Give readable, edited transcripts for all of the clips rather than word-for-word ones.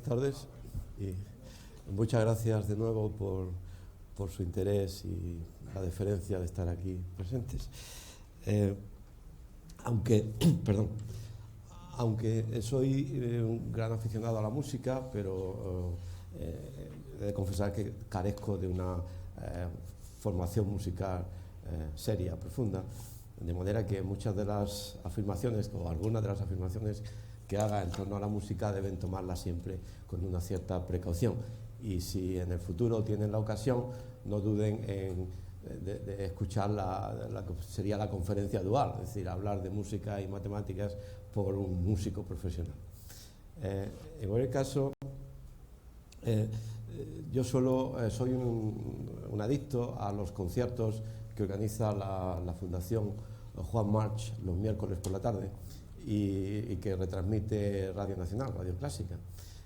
tardes y muchas gracias de nuevo por su interés y la deferencia de estar aquí presentes. Aunque soy un gran aficionado a la música, pero he de confesar que carezco de una formación musical seria, profunda, de manera que muchas de las afirmaciones o algunas de las afirmaciones que haga en torno a la música deben tomarlas siempre con una cierta precaución, y si en el futuro tienen la ocasión, no duden de escuchar la que sería la conferencia dual, es decir, hablar de música y matemáticas por un músico profesional. En cualquier caso, yo soy un adicto a los conciertos que organiza la Fundación Juan March los miércoles por la tarde y que retransmite Radio Nacional, Radio Clásica.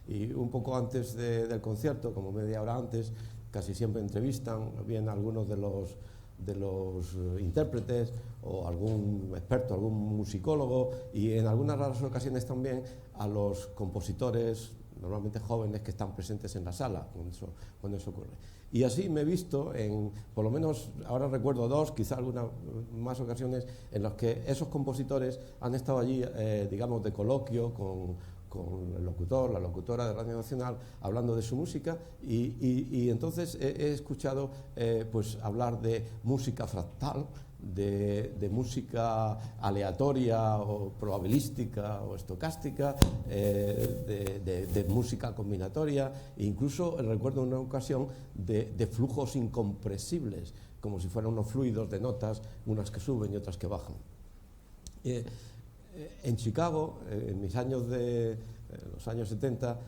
Y un poco antes del concierto, como media hora antes, casi siempre entrevistan bien a algunos de los intérpretes o algún experto, algún musicólogo, y en algunas raras ocasiones también a los compositores, normalmente jóvenes, que están presentes en la sala cuando eso ocurre. Y así me he visto por lo menos, ahora recuerdo dos, quizá algunas más ocasiones, en las que esos compositores han estado allí, digamos, de coloquio con el locutor, la locutora de Radio Nacional, hablando de su música, y entonces he escuchado pues hablar de música fractal, de música aleatoria o probabilística o estocástica, de música combinatoria, e incluso recuerdo una ocasión de flujos incompresibles, como si fueran unos fluidos de notas, unas que suben y otras que bajan. En Chicago, en mis años los años 70,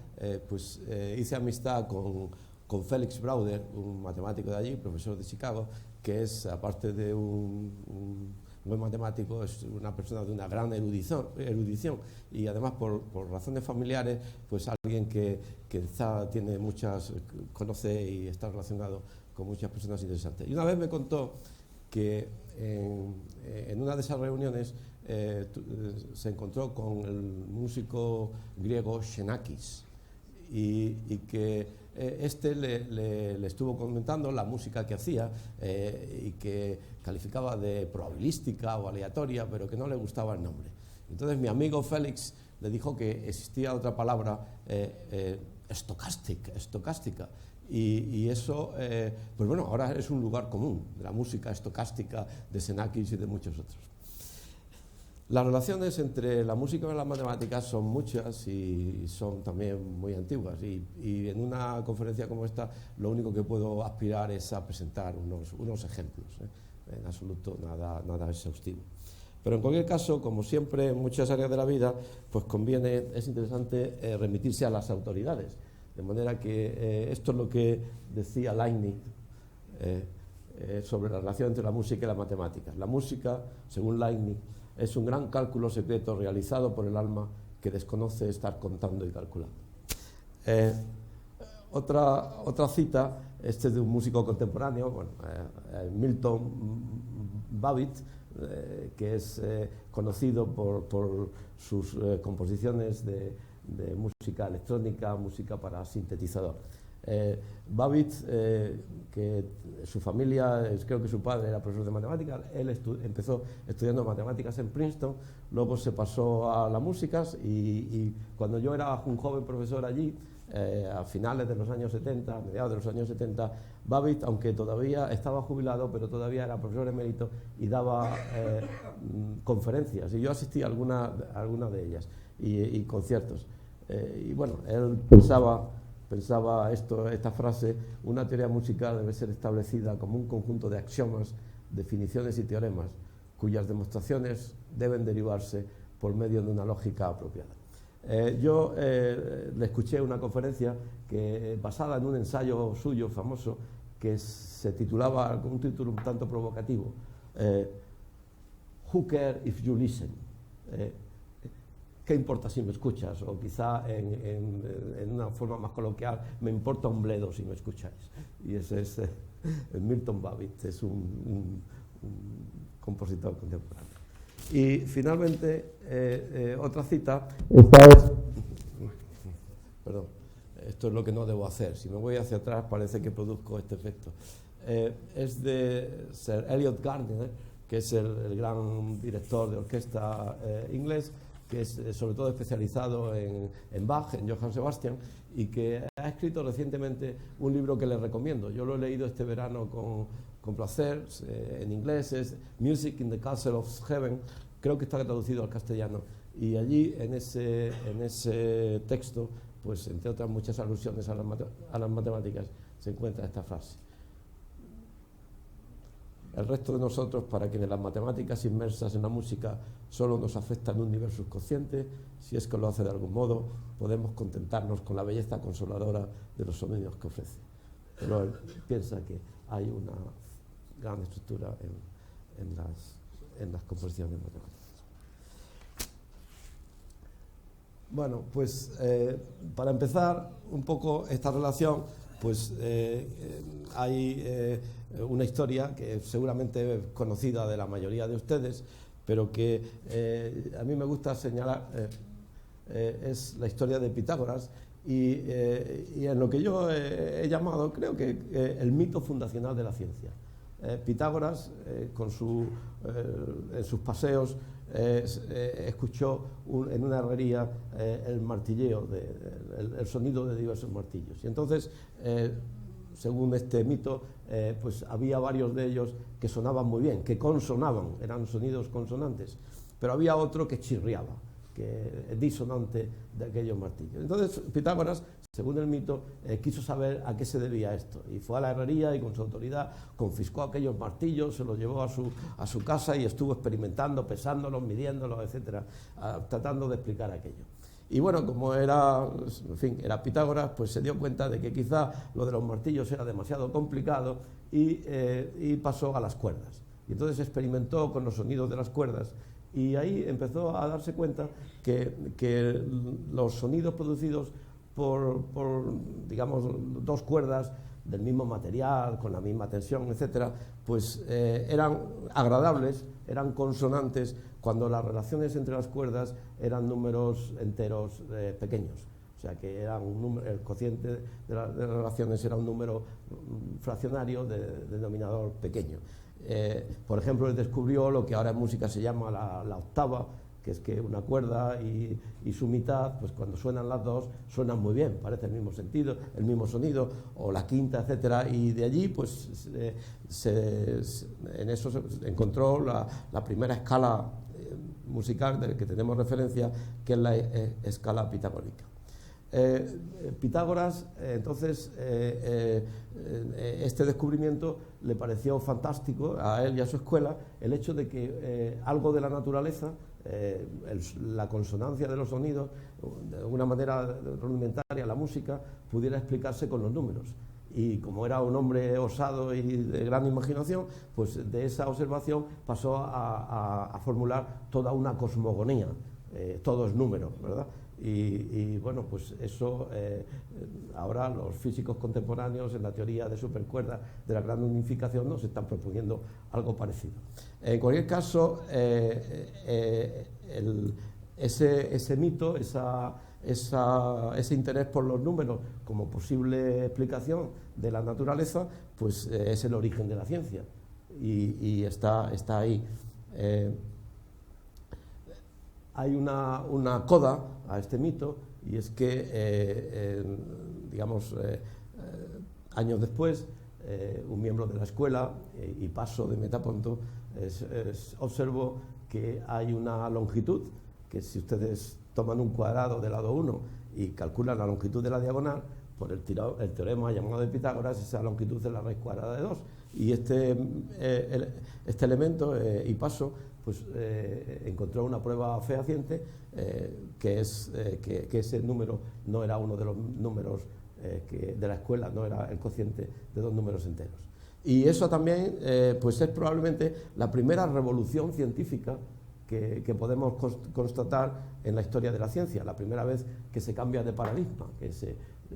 hice amistad con Felix Brauder, un matemático de allí, profesor de Chicago, que es, aparte de un buen matemático, es una persona de una gran erudición, y además por razones familiares, pues alguien que quizá conoce y está relacionado con muchas personas interesantes. Y una vez me contó que en una de esas reuniones se encontró con el músico griego Xenakis, y que le estuvo comentando la música que hacía, y que calificaba de probabilística o aleatoria, pero que no le gustaba el nombre. Entonces mi amigo Félix le dijo que existía otra palabra, estocástica, y eso, pues bueno, ahora es un lugar común, de la música estocástica de Xenakis y de muchos otros. Las relaciones entre la música y las matemáticas son muchas y son también muy antiguas, y en una conferencia como esta lo único que puedo aspirar es a presentar unos ejemplos, en absoluto nada exhaustivo. Pero en cualquier caso, como siempre en muchas áreas de la vida, pues es interesante remitirse a las autoridades, de manera que esto es lo que decía Leibniz sobre la relación entre la música y las matemáticas. La música, según Leibniz, es un gran cálculo secreto realizado por el alma que desconoce estar contando y calculando. Otra cita, este es de un músico contemporáneo, Milton Babbitt, que es conocido por sus composiciones de música electrónica, música para sintetizador. Babbitt, que su familia, creo que su padre era profesor de matemáticas, él empezó estudiando matemáticas en Princeton, luego se pasó a las músicas, y cuando yo era un joven profesor allí, a finales de los años 70, mediados de los años 70, Babbitt, aunque todavía estaba jubilado, pero todavía era profesor emérito y daba conferencias, y yo asistí a algunas de ellas, y conciertos. Y bueno, él pensaba esta frase: una teoría musical debe ser establecida como un conjunto de axiomas, definiciones y teoremas, cuyas demostraciones deben derivarse por medio de una lógica apropiada. Yo le escuché una conferencia basada en un ensayo suyo famoso que se titulaba, con un título un tanto provocativo, Who cares if you listen? ¿Qué importa si me escuchas? O quizá en una forma más coloquial, me importa un bledo si me escucháis. Y ese es Milton Babbitt, es un compositor contemporáneo. Y finalmente, otra cita, esta es, perdón, esto es lo que no debo hacer. Si me voy hacia atrás parece que produzco este efecto. Es de Sir Elliot Gardiner, que es el gran director de orquesta inglés, que es sobre todo especializado en Bach, en Johann Sebastian, y que ha escrito recientemente un libro que les recomiendo. Yo lo he leído este verano con placer, en inglés, es Music in the Castle of Heaven, creo que está traducido al castellano, y allí en ese texto, pues entre otras muchas alusiones a las matemáticas, se encuentra esta frase. El resto de nosotros, para quienes las matemáticas inmersas en la música solo nos afectan en un nivel subconsciente, si es que lo hace de algún modo, podemos contentarnos con la belleza consoladora de los sonidos que ofrece. Pero él piensa que hay una gran estructura en las composiciones matemáticas. Bueno, pues para empezar un poco esta relación, pues hay una historia que seguramente es conocida de la mayoría de ustedes, pero que a mí me gusta señalar, es la historia de Pitágoras y en lo que yo he llamado, creo que el mito fundacional de la ciencia. Pitágoras, en sus paseos, escuchó en una herrería el martilleo, el sonido de diversos martillos. Y entonces, según este mito, pues había varios de ellos que sonaban muy bien, que consonaban, eran sonidos consonantes, pero había otro que chirriaba, que es disonante de aquellos martillos. Entonces, Pitágoras, según el mito, quiso saber a qué se debía esto, y fue a la herrería y con su autoridad confiscó aquellos martillos, se los llevó a su casa y estuvo experimentando, pesándolos, midiéndolos, etcétera, tratando de explicar aquello. Y bueno, como era Pitágoras, pues se dio cuenta de que quizá lo de los martillos era demasiado complicado y pasó a las cuerdas. Y entonces experimentó con los sonidos de las cuerdas y ahí empezó a darse cuenta que los sonidos producidos por digamos, dos cuerdas del mismo material, con la misma tensión, etcétera, pues eran agradables, eran consonantes cuando las relaciones entre las cuerdas eran números enteros pequeños. O sea, que era el cociente de las relaciones era un número fraccionario de denominador pequeño. Por ejemplo, él descubrió lo que ahora en música se llama la octava, que es que una cuerda y su mitad, pues cuando suenan las dos, suenan muy bien, parece el mismo sentido, el mismo sonido, o la quinta, etcétera, y de allí, pues, en eso se encontró la primera escala musical de la que tenemos referencia, que es la escala pitagórica. Pitágoras, entonces, este descubrimiento le pareció fantástico a él y a su escuela, el hecho de que algo de la naturaleza, la consonancia de los sonidos, de una manera rudimentaria, la música, pudiera explicarse con los números. Y como era un hombre osado y de gran imaginación, pues de esa observación pasó a formular toda una cosmogonía, todo es número, ¿verdad? Y bueno, pues eso ahora los físicos contemporáneos en la teoría de supercuerdas de la gran unificación nos están proponiendo algo parecido. En cualquier caso, ese mito, ese interés por los números como posible explicación de la naturaleza, pues es el origen de la ciencia y está ahí. Hay una coda a este mito, y es que, años después, un miembro de la escuela, Hipaso de Metaponto, observó que hay una longitud, que si ustedes toman un cuadrado del lado 1 y calculan la longitud de la diagonal, por el teorema llamado de Pitágoras, esa longitud es la raíz cuadrada de 2. Y este elemento, Hipaso, pues encontró una prueba fehaciente que ese número no era uno de los números de la escuela, no era el cociente de dos números enteros. Y eso también pues es probablemente la primera revolución científica que podemos constatar en la historia de la ciencia, la primera vez que se cambia de paradigma,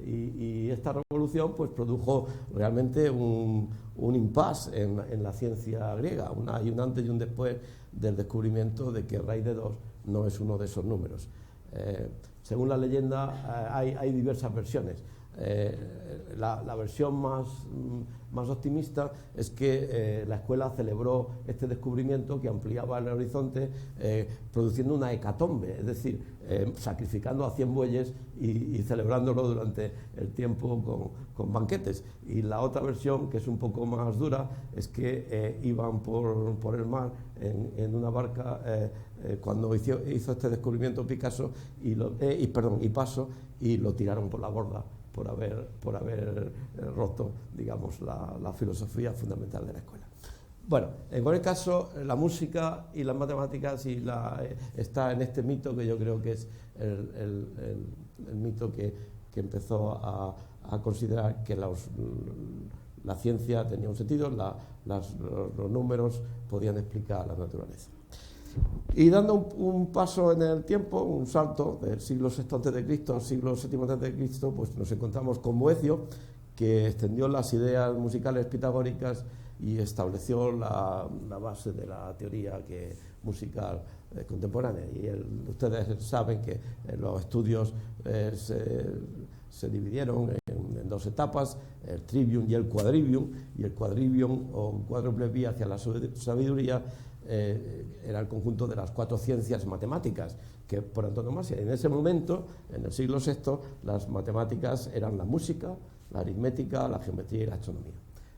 y esta revolución pues produjo realmente un impasse en la ciencia griega, hay un antes y un después del descubrimiento de que raíz de 2 no es uno de esos números. Según la leyenda, hay diversas versiones. La versión más optimista es que la escuela celebró este descubrimiento que ampliaba el horizonte, produciendo una hecatombe, es decir, sacrificando a 100 bueyes y celebrándolo durante el tiempo con banquetes. Y la otra versión, que es un poco más dura, es que iban por el mar en una barca cuando hizo este descubrimiento Picasso y Paso, y lo tiraron por la borda por haber roto, digamos, la filosofía fundamental de la escuela. Bueno, en cualquier caso, la música y las matemáticas está en este mito que yo creo que es el mito que empezó a considerar que la ciencia tenía un sentido, los números podían explicar la naturaleza. Y dando un paso en el tiempo, un salto del siglo VI a.C. al siglo VII a.C., pues nos encontramos con Boecio, que extendió las ideas musicales pitagóricas y estableció la base de la teoría musical contemporánea. Y ustedes saben que los estudios se dividieron en dos etapas, el trivium y el quadrivium, y el quadrivium, o cuádruple vía hacia la sabiduría, era el conjunto de las 4 ciencias matemáticas, que por antonomasia, en ese momento, en el siglo VI, las matemáticas eran la música, la aritmética, la geometría y la astronomía.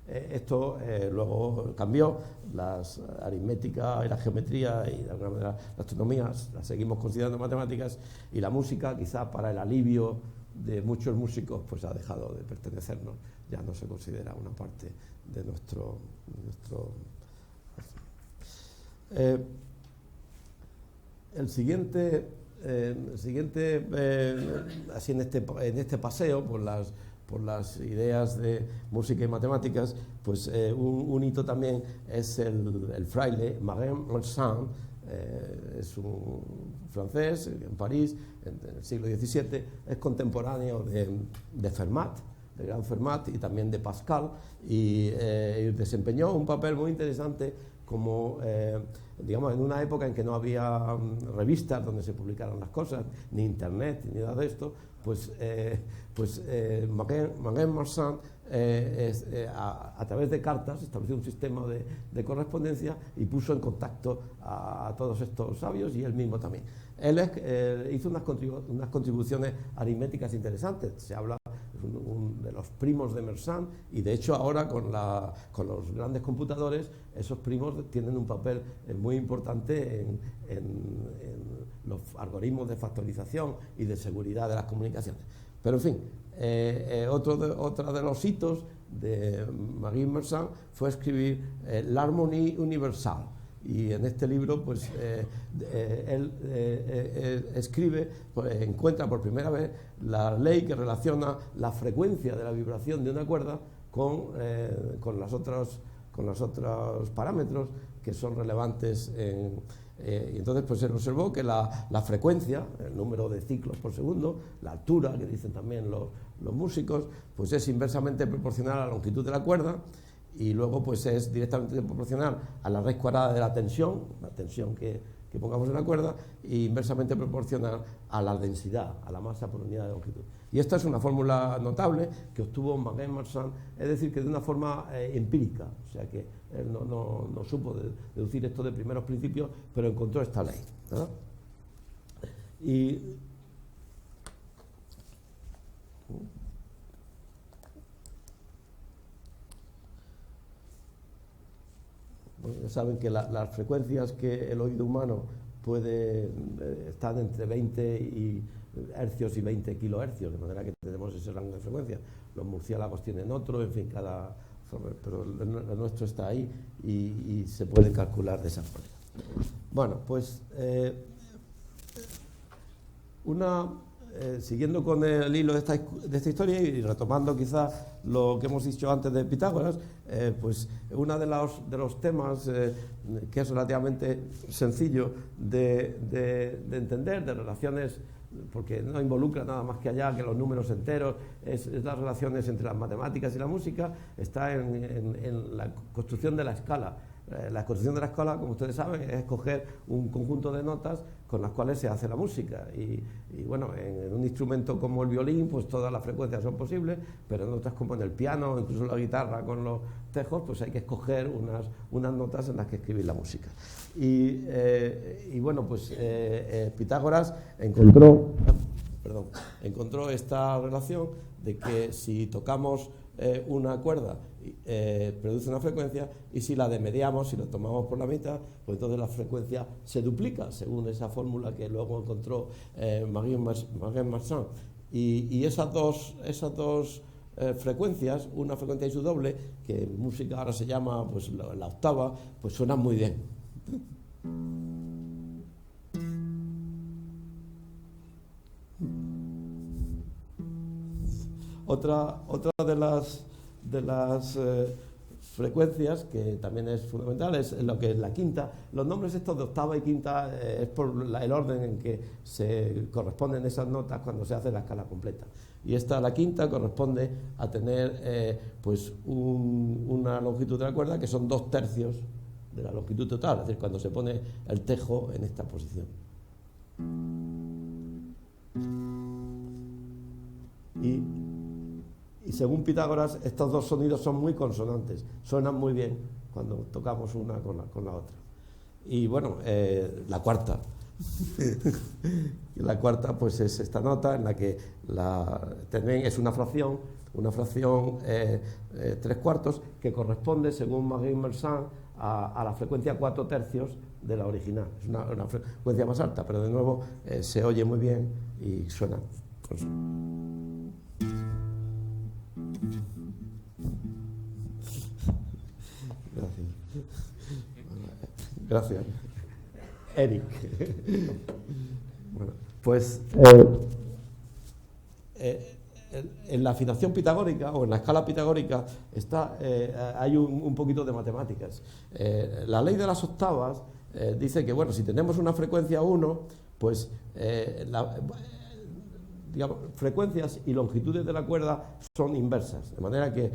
Esto luego cambió, la aritmética y la geometría y de alguna manera la astronomía las seguimos considerando matemáticas, y la música, quizá para el alivio de muchos músicos, pues ha dejado de pertenecernos, ya no se considera una parte de nuestro el siguiente así en este paseo por las ideas de música y matemáticas, pues un hito también es el fraile Marin Mersenne. Es un francés en París en el siglo XVII, es contemporáneo de Fermat, del gran Fermat, y también de Pascal, y desempeñó un papel muy interesante como, digamos, en una época en que no había revistas donde se publicaran las cosas, ni internet, ni nada de esto, pues Marin Mersenne a través de cartas estableció un sistema de correspondencia y puso en contacto a todos estos sabios, y él mismo también. Él hizo unas contribuciones aritméticas interesantes. Se habla de los primos de Mersenne, y de hecho ahora con los grandes computadores esos primos tienen un papel muy importante en los algoritmos de factorización y de seguridad de las comunicaciones. Pero en fin, otro de los hitos de Marin Mersenne fue escribir l'harmonie universale. Y en este libro, pues, él escribe, pues, encuentra por primera vez la ley que relaciona la frecuencia de la vibración de una cuerda con los otros parámetros que son relevantes y entonces, pues, se observó que la frecuencia, el número de ciclos por segundo, la altura, que dicen también los músicos, pues es inversamente proporcional a la longitud de la cuerda, y luego, pues, es directamente proporcional a la raíz cuadrada de la tensión que pongamos en la cuerda, e inversamente proporcional a la densidad, a la masa por unidad de longitud. Y esta es una fórmula notable que obtuvo Marin Mersenne, es decir, que de una forma empírica, o sea que él no supo deducir esto de primeros principios, pero encontró esta ley, ¿verdad? Y bueno, ya saben que las frecuencias que el oído humano puede estar entre 20 hercios y 20 kilohercios, de manera que tenemos ese rango de frecuencia. Los murciélagos tienen otro, en fin, pero el nuestro está ahí y se puede calcular de esa forma. Bueno, pues siguiendo con el hilo de esta historia y retomando quizás lo que hemos dicho antes de Pitágoras, pues uno de los temas que es relativamente sencillo de entender, de relaciones, porque no involucra nada más que allá que los números enteros, es las relaciones entre las matemáticas y la música, está en la construcción de la escala. La construcción de la escala, como ustedes saben, es escoger un conjunto de notas con las cuales se hace la música. Y bueno, en un instrumento como el violín, pues todas las frecuencias son posibles, pero en otras como en el piano, incluso la guitarra con los tejos, pues hay que escoger unas notas en las que escribir la música. Y bueno, pues Pitágoras encontró esta relación de que si tocamos una cuerda produce una frecuencia, y si la demediamos, si lo tomamos por la mitad, pues entonces la frecuencia se duplica, según esa fórmula que luego encontró Marie Marchand. Y esas dos frecuencias, una frecuencia y su doble, que en música ahora se llama pues la octava, pues suenan muy bien. Otra de las frecuencias que también es fundamental es lo que es la quinta. Los nombres estos de octava y quinta es por el orden en que se corresponden esas notas cuando se hace la escala completa. Y la quinta, corresponde a tener pues una longitud de la cuerda que son 2/3 de la longitud total, es decir, cuando se pone el tejo en esta posición. Y según Pitágoras, estos dos sonidos son muy consonantes, suenan muy bien cuando tocamos una con la otra. Y bueno, la cuarta. La cuarta pues es esta nota en la que también es una fracción 3/4, que corresponde, según Marie Marchand, a la frecuencia 4/3 de la original. Es una frecuencia más alta, pero de nuevo se oye muy bien y suena. Gracias. Eric. Bueno, pues en la afinación pitagórica o en la escala pitagórica hay un poquito de matemáticas. La ley de las octavas dice que, bueno, si tenemos una frecuencia 1, pues digamos, frecuencias y longitudes de la cuerda son inversas, de manera que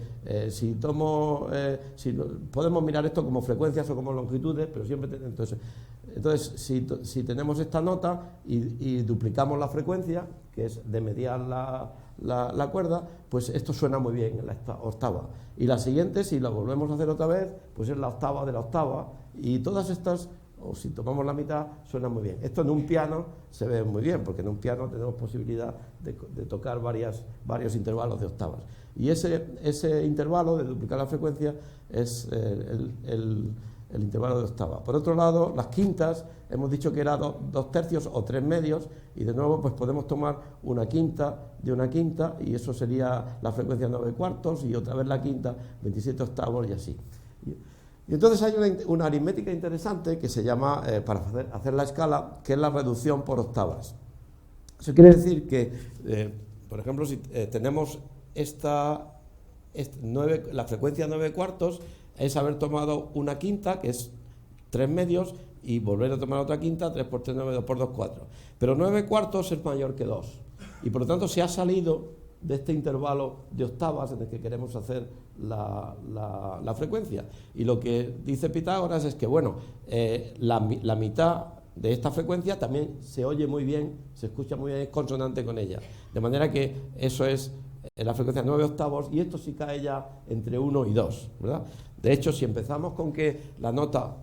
podemos mirar esto como frecuencias o como longitudes, pero siempre entonces si tenemos esta nota y duplicamos la frecuencia, que es de mediar la cuerda, pues esto suena muy bien en la octava. Y la siguiente, si la volvemos a hacer otra vez, pues es la octava de la octava, y todas estas, o si tomamos la mitad, suena muy bien. Esto en un piano se ve muy bien, porque en un piano tenemos posibilidad de tocar varios intervalos de octavas. Y ese intervalo de duplicar la frecuencia es el intervalo de octava. Por otro lado, las quintas, hemos dicho que era 2/3 o 3/2, y de nuevo pues podemos tomar una quinta de una quinta, y eso sería la frecuencia 9/4, y otra vez la quinta, 27 octavos, y así. Y entonces hay una aritmética interesante que se llama, para hacer la escala, que es la reducción por octavas. Eso quiere decir que, por ejemplo, si tenemos la frecuencia 9/4, es haber tomado una quinta, que es 3/2, y volver a tomar otra quinta, 3 por 3, 9, 2 por 2, 4. Pero 9/4 es mayor que 2, y por lo tanto se ha salido de este intervalo de octavas en el que queremos hacer la frecuencia. Y lo que dice Pitágoras es que, bueno, la mitad de esta frecuencia también se oye muy bien, se escucha muy bien, es consonante con ella. De manera que eso es la frecuencia 9 octavos, y esto sí cae ya entre 1 y 2, ¿verdad? De hecho, si empezamos con que la nota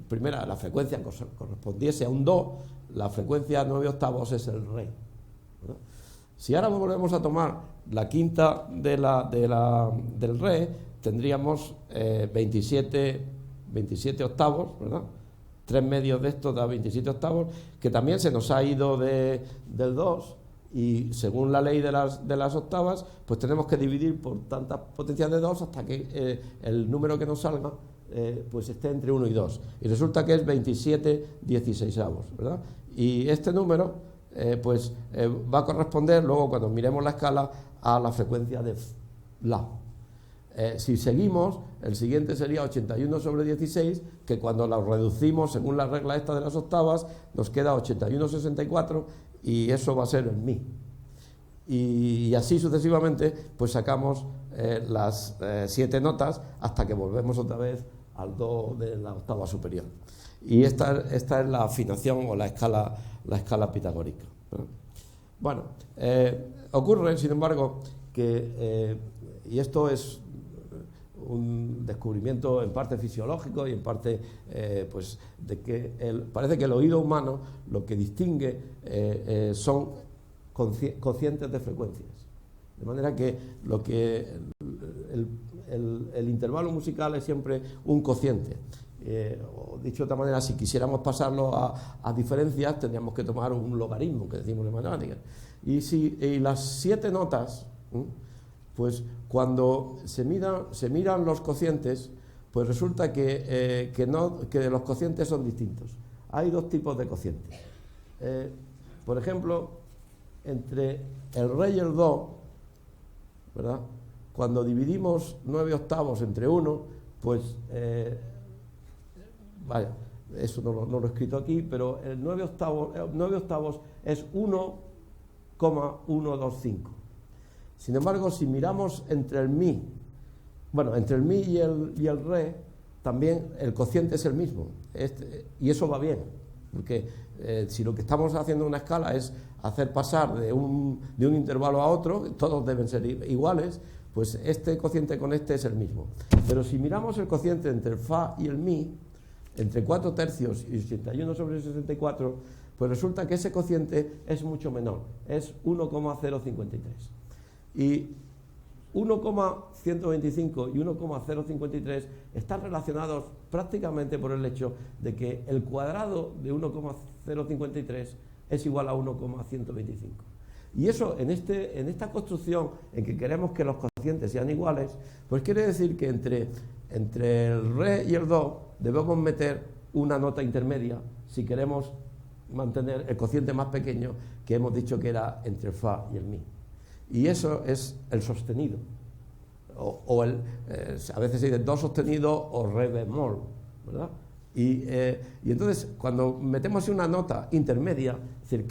primera, la frecuencia correspondiese a un do, la frecuencia 9 octavos es el re, ¿verdad? Si ahora volvemos a tomar la quinta del re, tendríamos 27 octavos, ¿verdad? 3/2 de esto da 27 octavos, que también se nos ha ido del 2, y según la ley de las octavas, pues tenemos que dividir por tantas potencias de 2 hasta que el número que nos salga pues esté entre 1 y 2. Y resulta que es 27/16avos, ¿verdad? Y este número va a corresponder luego, cuando miremos la escala, a la frecuencia de la. Si seguimos, el siguiente sería 81/16, que cuando la reducimos según la regla esta de las octavas, nos queda 81/64, y eso va a ser el mi. Y así sucesivamente, pues sacamos las 7 notas hasta que volvemos otra vez al do de la octava superior. Y esta es la afinación o la escala pitagórica, ¿no? Bueno, ocurre, sin embargo, que, y esto es un descubrimiento en parte fisiológico y en parte, pues, de que parece que el oído humano lo que distingue son cocientes de frecuencias. De manera que el intervalo musical es siempre un cociente. O dicho de otra manera, si quisiéramos pasarlo a diferencias, tendríamos que tomar un logaritmo, que decimos en matemáticas. Y las 7 notas, pues cuando se miran los cocientes, pues resulta que los cocientes son distintos. Hay 2 tipos de cocientes. Por ejemplo, entre el re y el do, ¿verdad? Cuando dividimos 9 octavos entre 1, pues vaya, eso no lo he escrito aquí, pero el 9 octavos es 1,125. Sin embargo, si miramos entre el mi, entre el mi y el re, también el cociente es el mismo. Y eso va bien, porque si lo que estamos haciendo en una escala es hacer pasar de un intervalo a otro, todos deben ser iguales, pues este cociente con este es el mismo. Pero si miramos el cociente entre el fa y el mi, entre 4 tercios y 81 sobre 64, pues resulta que ese cociente es mucho menor, es 1,053. Y 1,125 y 1,053 están relacionados prácticamente por el hecho de que el cuadrado de 1,053 es igual a 1,125. Y eso, en esta construcción en que queremos que los cocientes sean iguales, pues quiere decir que entre el re y el do debemos meter una nota intermedia si queremos mantener el cociente más pequeño, que hemos dicho que era entre el fa y el mi. Y eso es el sostenido, a veces se dice do sostenido o re bemol, ¿verdad? Y entonces, cuando metemos una nota intermedia, es decir,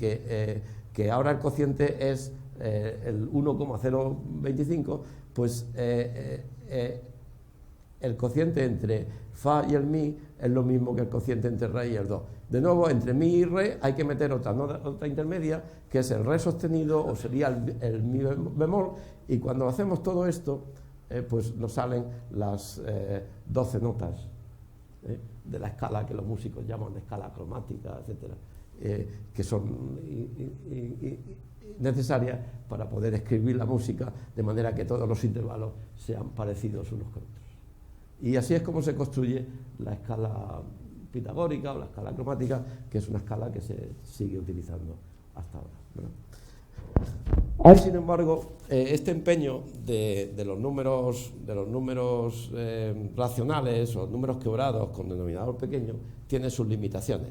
que ahora el cociente es el 1,025, pues el cociente entre fa y el mi es lo mismo que el cociente entre re y el do. De nuevo, entre mi y re hay que meter otra intermedia, que es el re sostenido, o sería el mi bemol, y cuando hacemos todo esto, pues nos salen las 12 notas de la escala que los músicos llaman de escala cromática, etcétera, que son necesarias para poder escribir la música de manera que todos los intervalos sean parecidos unos con otros. Y así es como se construye la escala pitagórica o la escala cromática, que es una escala que se sigue utilizando hasta ahora, ¿verdad? Hay, sin embargo, este empeño de los números racionales o números quebrados con denominador pequeño tiene sus limitaciones.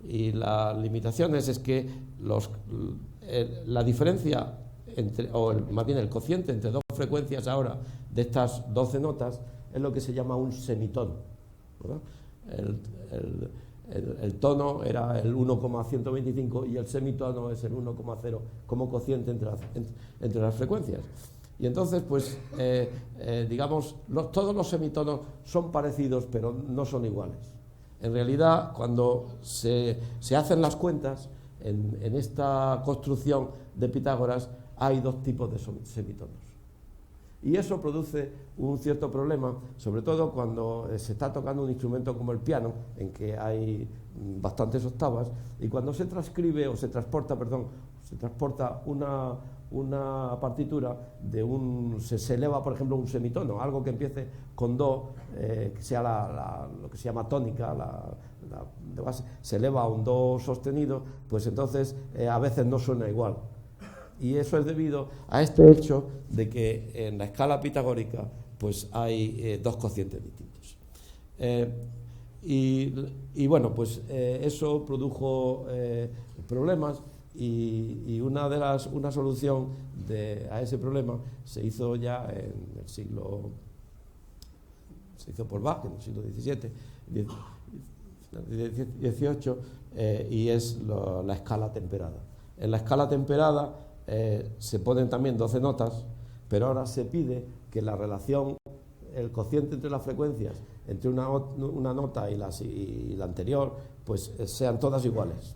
Y las limitaciones es que la diferencia más bien el cociente entre 2 frecuencias ahora de estas 12 notas es lo que se llama un semitono, ¿verdad? El tono era el 1,125 y el semitono es el 1,0 como cociente entre las frecuencias. Y entonces, pues, digamos, todos los semitonos son parecidos, pero no son iguales. En realidad, cuando se hacen las cuentas, en esta construcción de Pitágoras hay 2 tipos de semitonos. Y eso produce un cierto problema, sobre todo cuando se está tocando un instrumento como el piano, en que hay bastantes octavas, y cuando se transcribe o se transporta una partitura se eleva, por ejemplo, un semitono, algo que empiece con do, que sea lo que se llama tónica, de base, se eleva a un do sostenido, pues entonces a veces no suena igual. Y eso es debido a este hecho de que en la escala pitagórica pues hay 2 cocientes distintos. Bueno, pues eso produjo problemas y una solución a ese problema se hizo ya en el siglo... Se hizo por Bach en el siglo XVII, y es la escala temperada. En la escala temperada se ponen también 12 notas, pero ahora se pide que la relación el cociente entre las frecuencias, entre una nota y la anterior, pues sean todas iguales.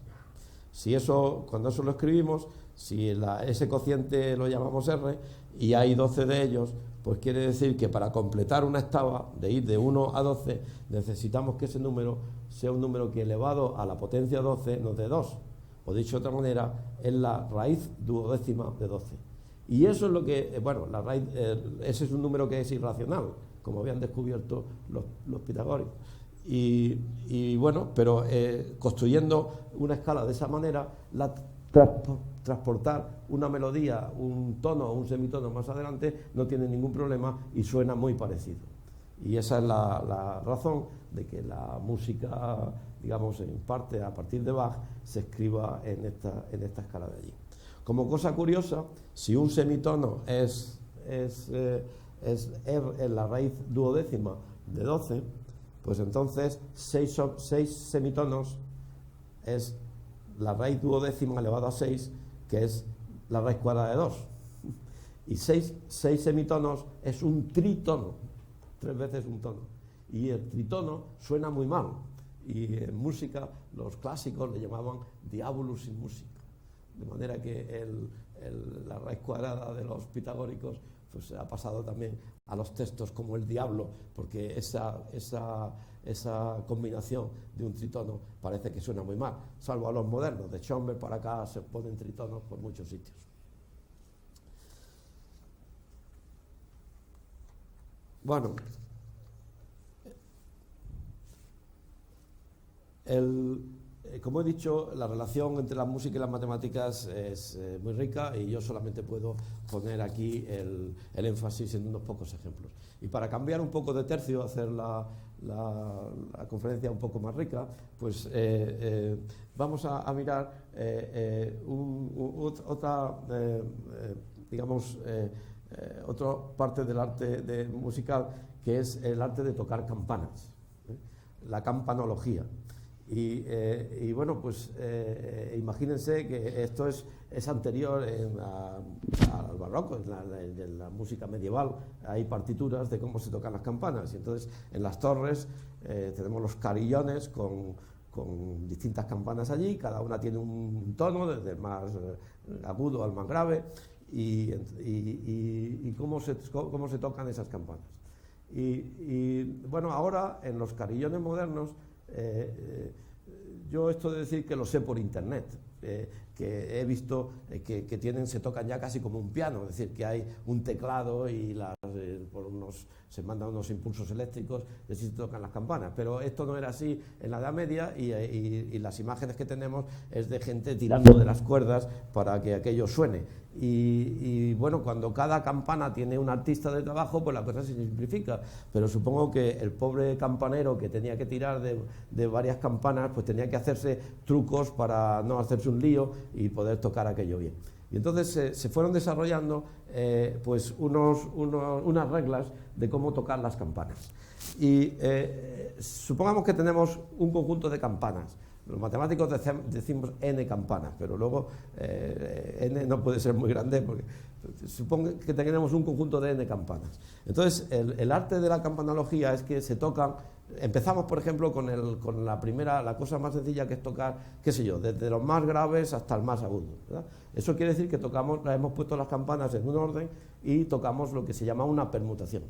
Si eso, cuando eso lo escribimos, si ese cociente lo llamamos R y hay 12 de ellos, pues quiere decir que para completar una octava, de ir de 1 a 12, necesitamos que ese número sea un número que elevado a la potencia 12 nos dé 2. O dicho de otra manera, es la raíz duodécima de 12. Y eso es lo que, bueno, ese es un número que es irracional, como habían descubierto los pitagóricos. Y bueno, pero construyendo una escala de esa manera, transportar una melodía, un tono o un semitono más adelante no tiene ningún problema y suena muy parecido. Y esa es la razón de que la música, digamos, en parte a partir de Bach, se escriba en esta escala de allí. Como cosa curiosa, si un semitono es en la raíz duodécima de 12, pues entonces 6 semitonos es la raíz duodécima elevado a 6, que es la raíz cuadrada de 2. Y 6 semitonos es un tritono, 3 veces un tono. Y el tritono suena muy mal. Y en música los clásicos le llamaban diabolus in musica. De manera que la raíz cuadrada de los pitagóricos pues ha pasado también a los textos como el diablo, porque esa combinación de un tritono parece que suena muy mal, salvo a los modernos. De Schoenberg para acá se ponen tritonos por muchos sitios. Bueno, como he dicho, la relación entre la música y las matemáticas es muy rica y yo solamente puedo poner aquí el énfasis en unos pocos ejemplos. Y para cambiar un poco de tercio, hacer la conferencia un poco más rica, pues vamos a mirar otra parte del arte musical, que es el arte de tocar campanas, la campanología. Y bueno, pues imagínense que esto es anterior al barroco, en la música medieval hay partituras de cómo se tocan las campanas, y entonces en las torres tenemos los carillones con distintas campanas allí, cada una tiene un tono, desde el más agudo al más grave, y cómo se tocan esas campanas. Y bueno, ahora en los carillones modernos, yo esto de decir que lo sé por internet, que he visto que se tocan ya casi como un piano, es decir, que hay un teclado y se mandan unos impulsos eléctricos y así se tocan las campanas, pero esto no era así en la Edad Media, y las imágenes que tenemos es de gente tirando de las cuerdas para que aquello suene. Y bueno, cuando cada campana tiene un artista de trabajo, pues la cosa se simplifica, pero supongo que el pobre campanero que tenía que tirar de varias campanas, pues tenía que hacerse trucos para no hacerse un lío y poder tocar aquello bien. Y entonces se fueron desarrollando pues unas reglas de cómo tocar las campanas. Y supongamos que tenemos un conjunto de campanas. Los matemáticos decimos n campanas, pero luego n no puede ser muy grande, porque supongo que tenemos un conjunto de n campanas. Entonces, el arte de la campanología es que se tocan. Empezamos, por ejemplo, con la cosa más sencilla, que es tocar, qué sé yo, desde los más graves hasta el más agudo, ¿verdad? Eso quiere decir que hemos puesto las campanas en un orden y tocamos lo que se llama una permutación.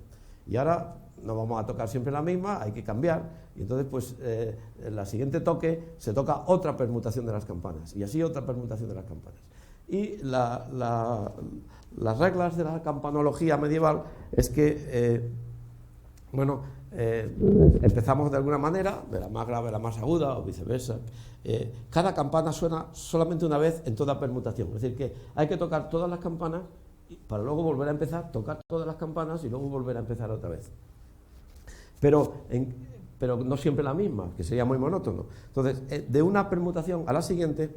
Y ahora no vamos a tocar siempre la misma, hay que cambiar, y entonces pues en la siguiente toque se toca otra permutación de las campanas, y así otra permutación de las campanas. Y las reglas de la campanología medieval es que, empezamos de alguna manera, de la más grave a la más aguda, o viceversa. Cada campana suena solamente una vez en toda permutación, es decir, que hay que tocar todas las campanas para luego volver a empezar, tocar todas las campanas y luego volver a empezar otra vez. Pero no siempre la misma, que sería muy monótono. Entonces, de una permutación a la siguiente,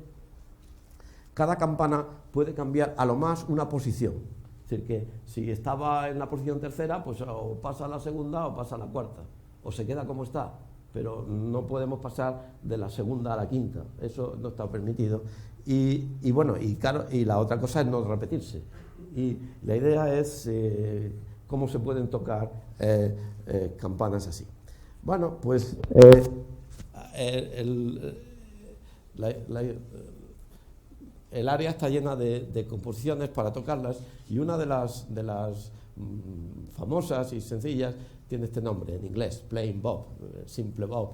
cada campana puede cambiar a lo más una posición. Es decir, que si estaba en la posición tercera, pues o pasa a la segunda o pasa a la cuarta, o se queda como está, pero no podemos pasar de la segunda a la quinta, eso no está permitido. Claro, y la otra cosa es no repetirse. Y la idea es, cómo se pueden tocar campanas así. Bueno, pues el área está llena de composiciones para tocarlas, y una de las famosas y sencillas tiene este nombre en inglés, plain bob, simple bob,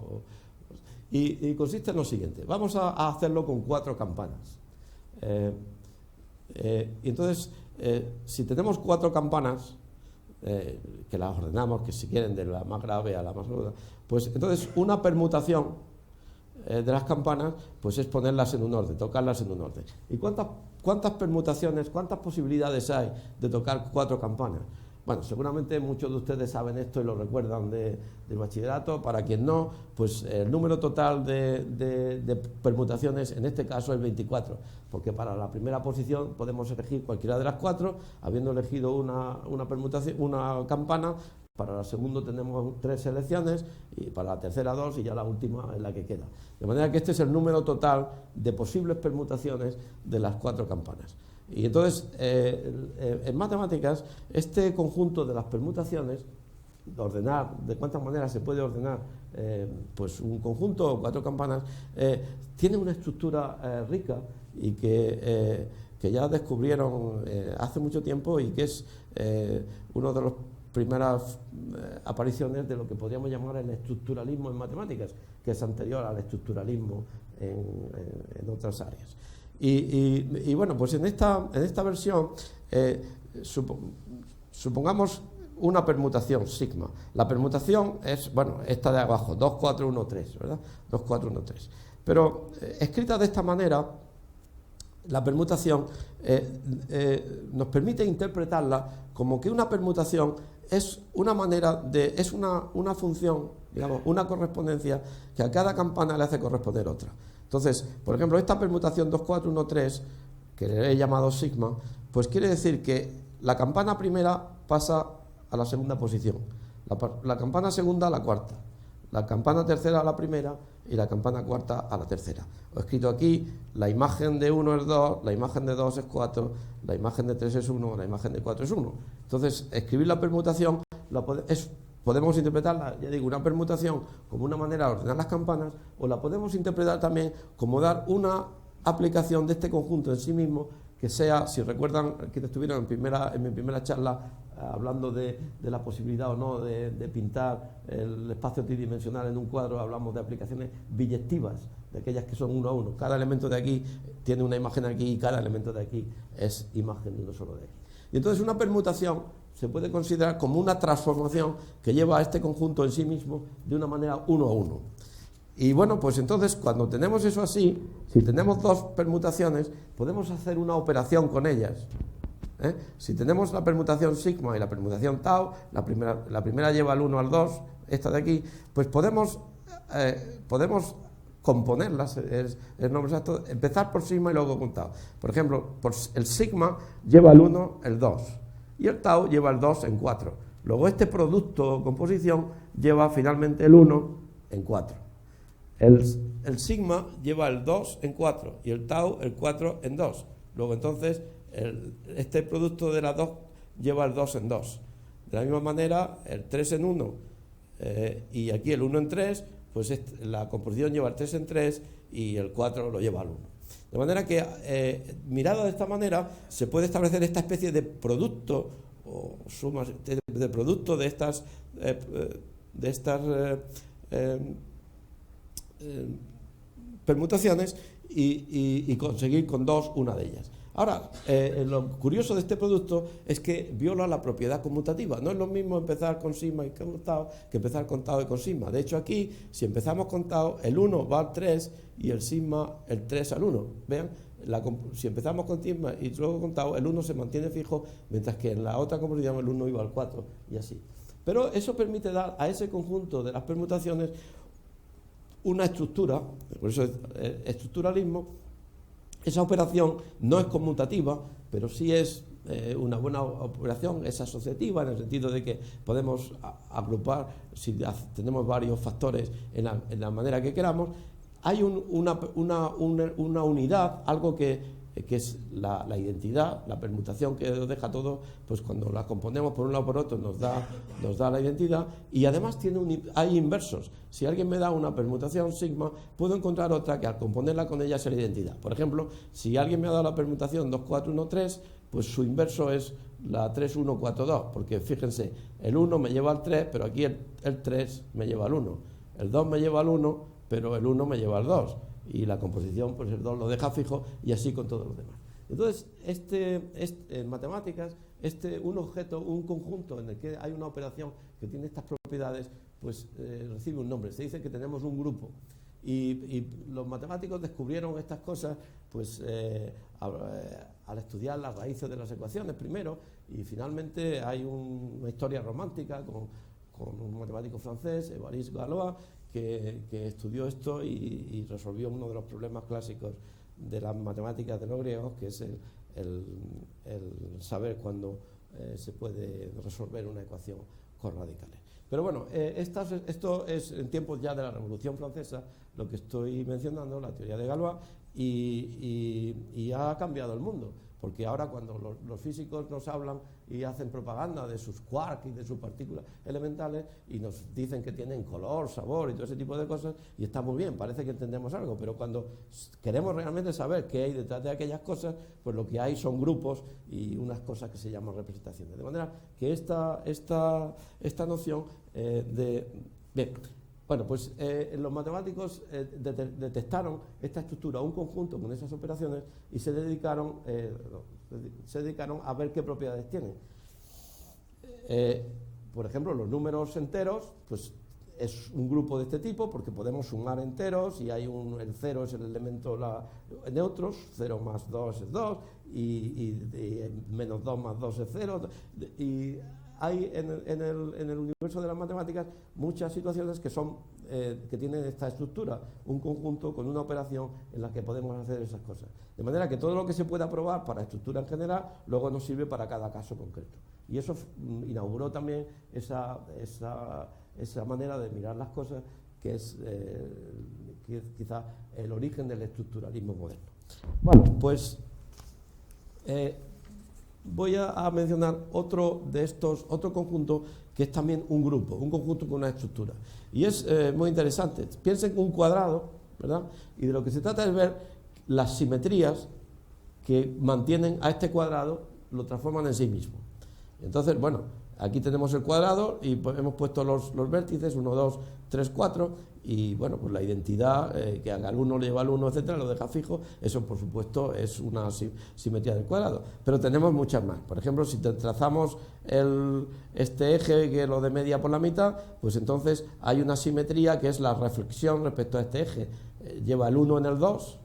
y consiste en lo siguiente. Vamos a hacerlo con 4 campanas. Y entonces, si tenemos 4 campanas, que las ordenamos, que si quieren de la más grave a la más aguda, pues entonces una permutación de las campanas pues es ponerlas en un orden, tocarlas en un orden. ¿Y cuántas permutaciones, cuántas posibilidades hay de tocar 4 campanas? Bueno, seguramente muchos de ustedes saben esto y lo recuerdan del bachillerato. Para quien no, pues el número total de permutaciones en este caso es 24, porque para la primera posición podemos elegir cualquiera de las 4, habiendo elegido una permutación, una campana. Para la segunda tenemos 3 selecciones, y para la tercera 2, y ya la última es la que queda. De manera que este es el número total de posibles permutaciones de las 4 campanas. Y entonces, en matemáticas, este conjunto de las permutaciones, de ordenar, de cuántas maneras se puede ordenar pues un conjunto o 4 campanas, tiene una estructura rica, y que ya descubrieron hace mucho tiempo, y que es uno de los primeras apariciones de lo que podríamos llamar el estructuralismo en matemáticas, que es anterior al estructuralismo en otras áreas. Y bueno, pues en esta versión supongamos una permutación sigma. La permutación es, bueno, esta de abajo, 2, 4, 1, 3, ¿verdad? 2, 4, 1, 3. Pero escrita de esta manera, la permutación nos permite interpretarla como que una permutación es una manera de, es una función, digamos, una correspondencia que a cada campana le hace corresponder otra. Entonces, por ejemplo, esta permutación 2, 4, 1, 3, que le he llamado sigma, pues quiere decir que la campana primera pasa a la segunda posición, la campana segunda a la cuarta, la campana tercera a la primera y la campana cuarta a la tercera. He escrito aquí, la imagen de 1 es 2, la imagen de 2 es 4, la imagen de 3 es 1, la imagen de 4 es 1. Entonces, escribir la permutación podemos interpretarla, ya digo, una permutación como una manera de ordenar las campanas, o la podemos interpretar también como dar una aplicación de este conjunto en sí mismo, que sea, si recuerdan quienes estuvieron en mi primera charla hablando de la posibilidad o no de pintar el espacio tridimensional en un cuadro, hablamos de aplicaciones biyectivas, de aquellas que son 1 a 1. Cada elemento de aquí tiene una imagen aquí, y cada elemento de aquí es imagen de uno solo de aquí. Y entonces una permutación se puede considerar como una transformación que lleva a este conjunto en sí mismo de una manera 1 a 1. Y bueno, pues entonces cuando tenemos eso así, si tenemos 2 permutaciones, podemos hacer una operación con ellas. Si tenemos la permutación sigma y la permutación tau, la primera lleva al 1 al 2, esta de aquí, pues podemos componerlas, es el nombre exacto, empezar por sigma y luego con tau. Por ejemplo, el sigma lleva el 1, el 2, y el tau lleva el 2 en 4. Luego este producto o composición lleva finalmente el 1 en 4. El sigma lleva el 2 en 4 y el tau el 4 en 2. Luego entonces este producto de las 2 lleva el 2 en 2. De la misma manera el 3 en 1 y aquí el 1 en 3, pues la composición lleva el 3 en 3 y el 4 lo lleva al 1. De manera que, mirado de esta manera, se puede establecer esta especie de producto o sumas de producto de estas permutaciones y conseguir con 2 una de ellas. Ahora, lo curioso de este producto es que viola la propiedad conmutativa. No es lo mismo empezar con sigma y con tau que empezar con tau y con sigma. De hecho, aquí, si empezamos con tau, el 1 va al 3 y el sigma el 3 al 1. Vean, si empezamos con sigma y luego con tau, el 1 se mantiene fijo, mientras que en la otra composición el 1 iba al 4 y así. Pero eso permite dar a ese conjunto de las permutaciones una estructura, por eso es estructuralismo. Esa operación no es conmutativa, pero sí es una buena operación, es asociativa, en el sentido de que podemos agrupar, si tenemos varios factores en la manera que queramos. Hay una unidad, algo que que es la identidad, la permutación que nos deja todo, pues cuando la componemos por un lado o por otro nos da la identidad, y además hay inversos. Si alguien me da una permutación sigma, puedo encontrar otra que al componerla con ella sea la identidad. Por ejemplo, si alguien me ha dado la permutación 2, 4, 1, 3, pues su inverso es la 3, 1, 4, 2, porque fíjense, el 1 me lleva al 3, pero aquí el 3 me lleva al 1, el 2 me lleva al 1, pero el 1 me lleva al 2, y la composición, pues el 2 lo deja fijo, y así con todos los demás. Entonces, en matemáticas, un objeto, un conjunto en el que hay una operación que tiene estas propiedades, pues recibe un nombre. Se dice que tenemos un grupo. Y los matemáticos descubrieron estas cosas pues al estudiar las raíces de las ecuaciones primero, y finalmente hay una historia romántica con un matemático francés, Évariste Galois, que estudió esto y resolvió uno de los problemas clásicos de las matemáticas de los griegos, que es el saber cuándo se puede resolver una ecuación con radicales. Pero bueno, esto es en tiempos ya de la Revolución Francesa, lo que estoy mencionando, la teoría de Galois, y ha cambiado el mundo, porque ahora cuando los físicos nos hablan y hacen propaganda de sus quarks y de sus partículas elementales y nos dicen que tienen color, sabor y todo ese tipo de cosas, y está muy bien, parece que entendemos algo, pero cuando queremos realmente saber qué hay detrás de aquellas cosas, pues lo que hay son grupos y unas cosas que se llaman representaciones. De manera que esta noción Bien, bueno, pues los matemáticos detectaron esta estructura, un conjunto con esas operaciones, y se dedicaron a ver qué propiedades tienen. Por ejemplo, los números enteros, pues es un grupo de este tipo, porque podemos sumar enteros, y el 0 es el elemento neutros, 0 más 2 es 2, y menos 2 más 2 es 0, y hay en el universo de las matemáticas muchas situaciones que tienen esta estructura, un conjunto con una operación en la que podemos hacer esas cosas. De manera que todo lo que se pueda probar para estructura en general, luego nos sirve para cada caso concreto. Y eso inauguró también esa manera de mirar las cosas, que es quizá el origen del estructuralismo moderno. Bueno, pues voy a mencionar otro conjunto que es también un grupo, un conjunto con una estructura. Y es muy interesante. Piensen en un cuadrado, ¿verdad? Y de lo que se trata es ver las simetrías que mantienen a este cuadrado, lo transforman en sí mismo. Entonces, bueno, aquí tenemos el cuadrado y hemos puesto los vértices, 1, 2, 3, 4, y bueno, pues la identidad que al 1 le lleva al 1, etcétera, lo deja fijo. Eso, por supuesto, es una simetría del cuadrado. Pero tenemos muchas más. Por ejemplo, si trazamos este eje, que es lo de media por la mitad, pues entonces hay una simetría que es la reflexión respecto a este eje. Lleva el 1 en el 2,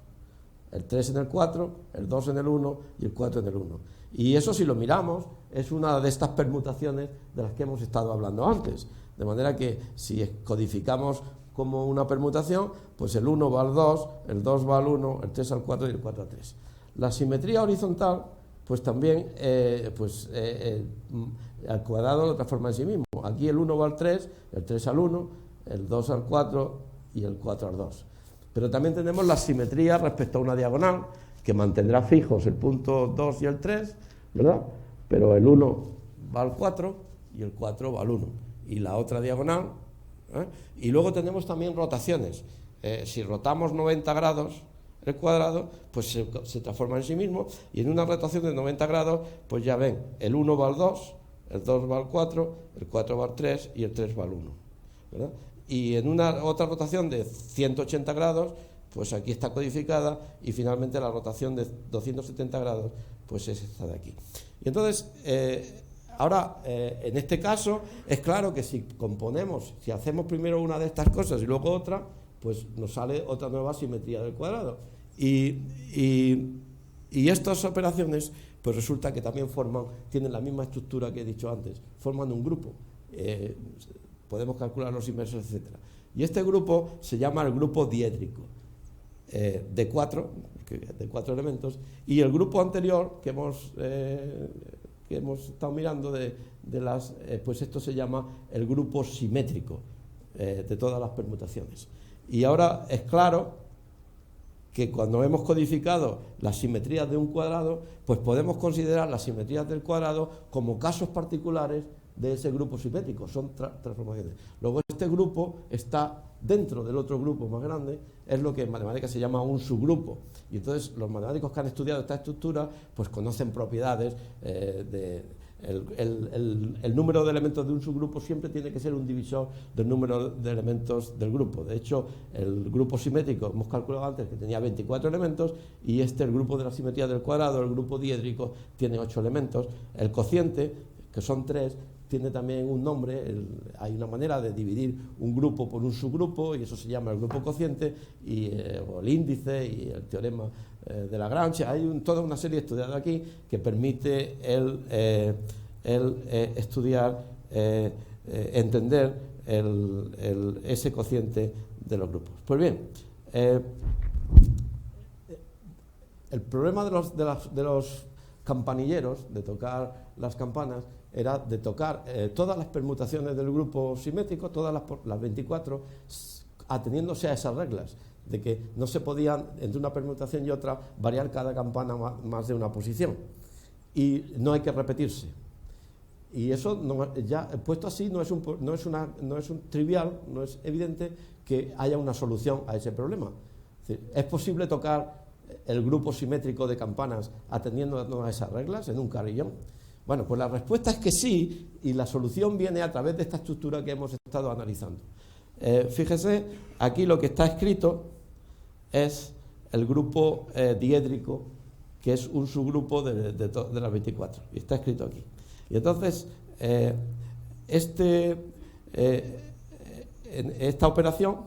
el 3 en el 4, el 2 en el 1 y el 4 en el 1. Y eso, si lo miramos, es una de estas permutaciones de las que hemos estado hablando antes. De manera que si codificamos como una permutación, pues el 1 va al 2, el 2 va al 1, el 3 al 4 y el 4 al 3. La simetría horizontal, pues también al cuadrado lo transforma en sí mismo. Aquí el 1 va al 3, el 3 al 1, el 2 al 4 y el 4 al 2. Pero también tenemos la simetría respecto a una diagonal, que mantendrá fijos el punto 2 y el 3, ¿verdad? Pero el 1 va al 4 y el 4 va al 1. Y la otra diagonal, y luego tenemos también rotaciones. Si rotamos 90 grados el cuadrado, pues se transforma en sí mismo, y en una rotación de 90 grados, pues ya ven, el 1 va al 2, el 2 va al 4, el 4 va al 3 y el 3 va al 1, ¿verdad? Y en una otra rotación de 180 grados, pues aquí está codificada, y finalmente la rotación de 270 grados, pues es esta de aquí. Y entonces, ahora, en este caso, es claro que si hacemos primero una de estas cosas y luego otra, pues nos sale otra nueva simetría del cuadrado. Y estas operaciones, pues resulta que también tienen la misma estructura que he dicho antes, forman un grupo. Podemos calcular los inversos, etcétera. Y este grupo se llama el grupo diédrico, de cuatro elementos, y el grupo anterior que hemos estado mirando pues esto se llama el grupo simétrico de todas las permutaciones. Y ahora es claro que cuando hemos codificado las simetrías de un cuadrado, pues podemos considerar las simetrías del cuadrado como casos particulares de ese grupo simétrico, son transformaciones. Luego este grupo está dentro del otro grupo más grande, es lo que en matemáticas se llama un subgrupo, y entonces los matemáticos que han estudiado esta estructura pues conocen propiedades el número de elementos de un subgrupo siempre tiene que ser un divisor del número de elementos del grupo. De hecho, el grupo simétrico, hemos calculado antes que tenía 24 elementos, y el grupo de la simetría del cuadrado, el grupo diédrico, tiene 8 elementos. El cociente, que son 3, tiene también un nombre. Hay una manera de dividir un grupo por un subgrupo, y eso se llama el grupo cociente, o el índice, y el teorema de Lagrange. Hay toda una serie estudiada aquí que permite estudiar, entender ese cociente de los grupos. Pues bien, el problema de los campanilleros, de tocar las campanas, era de tocar todas las permutaciones del grupo simétrico, todas las 24, ateniéndose a esas reglas, de que no se podían, entre una permutación y otra, variar cada campana más de una posición, y no hay que repetirse. Y eso, ya puesto así, no es un trivial, no es evidente que haya una solución a ese problema. ¿Es posible tocar el grupo simétrico de campanas atendiendo a esas reglas en un carillón? Bueno, pues la respuesta es que sí, y la solución viene a través de esta estructura que hemos estado analizando. Fíjese, aquí lo que está escrito es el grupo diédrico, que es un subgrupo de las 24, y está escrito aquí. Y entonces, en esta operación,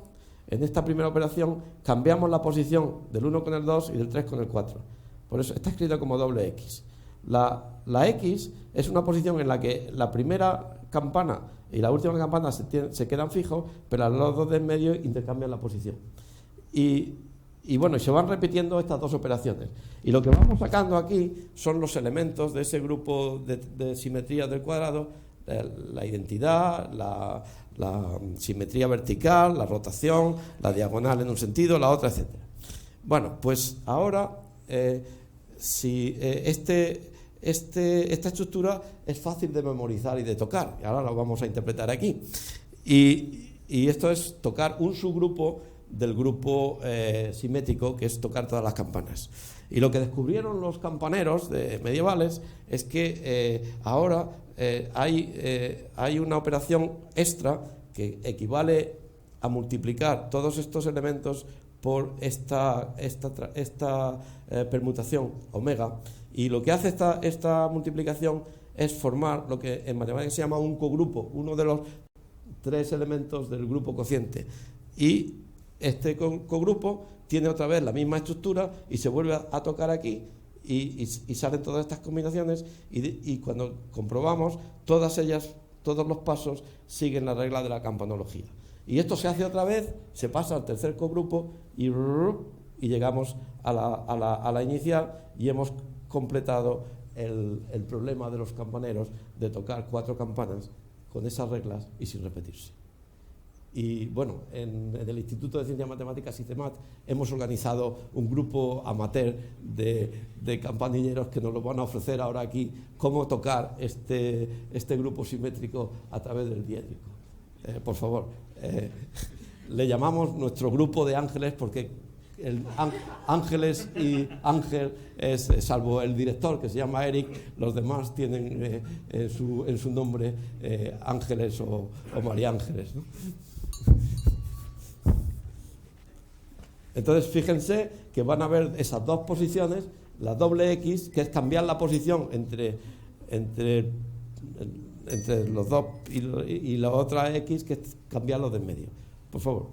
en esta primera operación, cambiamos la posición del 1 con el 2 y del 3 con el 4. Por eso está escrito como doble X. La X es una posición en la que la primera campana y la última campana se quedan fijos, pero los dos de en medio intercambian la posición. Y bueno, se van repitiendo estas dos operaciones. Y lo que vamos sacando aquí son los elementos de ese grupo de simetría del cuadrado, la identidad, la simetría vertical, la rotación, la diagonal en un sentido, la otra, etc. Bueno, pues ahora, esta estructura es fácil de memorizar y de tocar, y ahora lo vamos a interpretar aquí. Y esto es tocar un subgrupo del grupo simétrico, que es tocar todas las campanas. Y lo que descubrieron los campaneros medievales es que ahora hay una operación extra que equivale a multiplicar todos estos elementos por esta permutación omega, y lo que hace esta multiplicación es formar lo que en matemáticas se llama un cogrupo, uno de los 3 elementos del grupo cociente, y este cogrupo tiene otra vez la misma estructura y se vuelve a tocar aquí y salen todas estas combinaciones, y cuando comprobamos todas los pasos siguen la regla de la campanología. Y esto se hace otra vez, se pasa al tercer cogrupo y llegamos a la inicial, y hemos completado el problema de los campaneros de tocar 4 campanas con esas reglas y sin repetirse. Y bueno, en el Instituto de Ciencias Matemáticas, ICEMAT, hemos organizado un grupo amateur de campanilleros que nos lo van a ofrecer ahora aquí, cómo tocar este grupo simétrico a través del diédrico. Por favor, le llamamos nuestro grupo de ángeles, porque ángeles y ángel es, salvo el director, que se llama Eric, los demás tienen en su nombre ángeles o María Ángeles, ¿no? Entonces, fíjense que van a ver esas dos posiciones, la doble X, que es cambiar la posición entre los dos, y la otra X, que es cambiarlo de en medio. Por favor.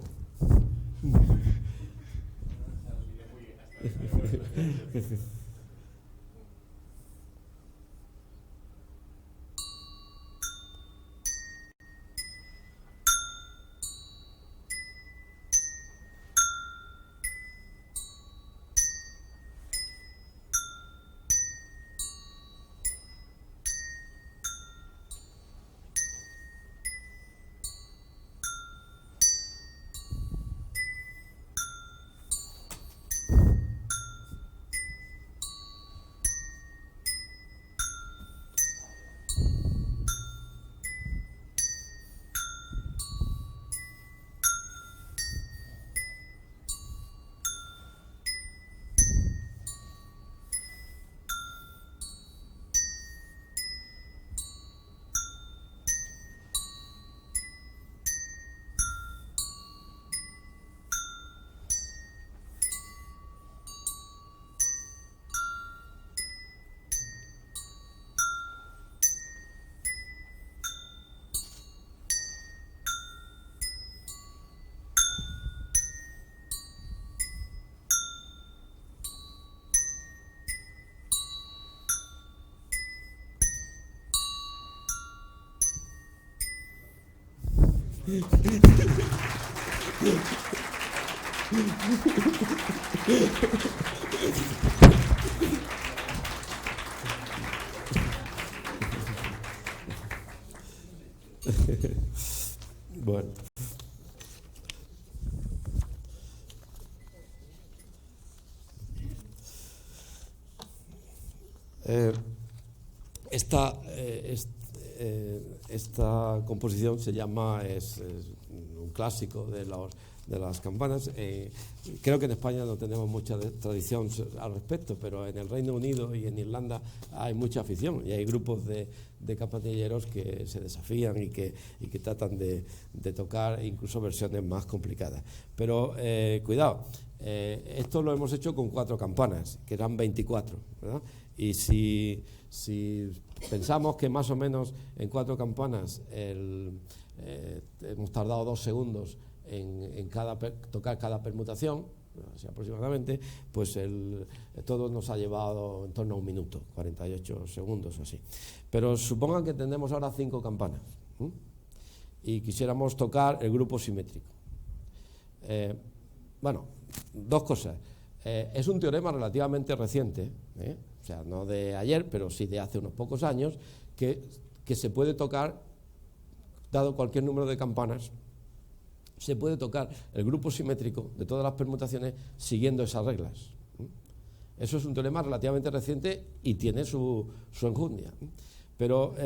Bueno. Esta composición se llama, es un clásico de las campanas. Creo que en España no tenemos mucha tradición al respecto, pero en el Reino Unido y en Irlanda hay mucha afición y hay grupos de campanilleros que se desafían y que tratan de tocar incluso versiones más complicadas. Pero cuidado, esto lo hemos hecho con 4 campanas, que eran 24, ¿verdad? Y si pensamos que más o menos en 4 campanas hemos tardado 2 segundos en tocar cada permutación, así aproximadamente, pues todo nos ha llevado en torno a 1 minuto, 48 segundos o así. Pero supongan que tenemos ahora 5 campanas y quisiéramos tocar el grupo simétrico. Bueno, 2 cosas. Es un teorema relativamente reciente, o sea, no de ayer, pero sí de hace unos pocos años, que se puede tocar, dado cualquier número de campanas, se puede tocar el grupo simétrico de todas las permutaciones siguiendo esas reglas. Eso es un teorema relativamente reciente y tiene su enjundia. Pero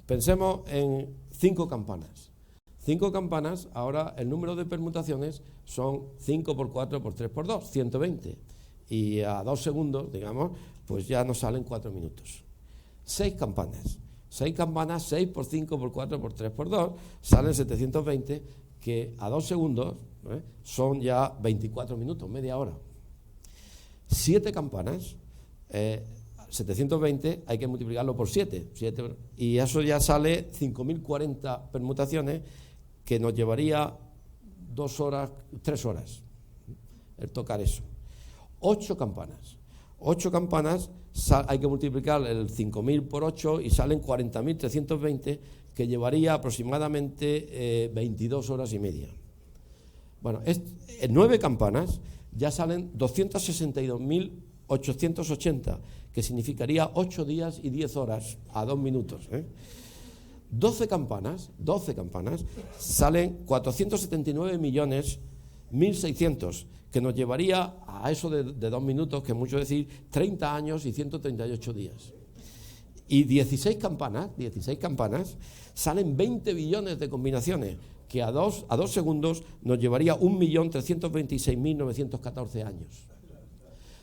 pensemos en 5 campanas. 5 campanas, ahora el número de permutaciones son 5 por 4 por 3 por 2, 120. Y a 2 segundos, digamos, pues ya nos salen 4 minutos. 6 campanas. 6 campanas, 6 por 5 por 4 por 3 por 2, salen 720, que a 2 segundos son ya 24 minutos, media hora. 7 campanas, 720 hay que multiplicarlo por 7, y eso ya sale 5040 permutaciones, que nos llevaría 2 horas, 3 horas el tocar eso. 8 campanas. 8 campanas hay que multiplicar el 5000 por 8 y salen 40.320, que llevaría aproximadamente 22 horas y media. Bueno, en 9 campanas ya salen 262.880, que significaría 8 días y 10 horas a 2 minutos. 12 campanas salen 479.100.600, que nos llevaría a eso de 2 minutos, que es mucho decir, 30 años y 138 días. Y 16 campanas salen 20 billones de combinaciones, que a 2 segundos nos llevaría 1.326.914 años.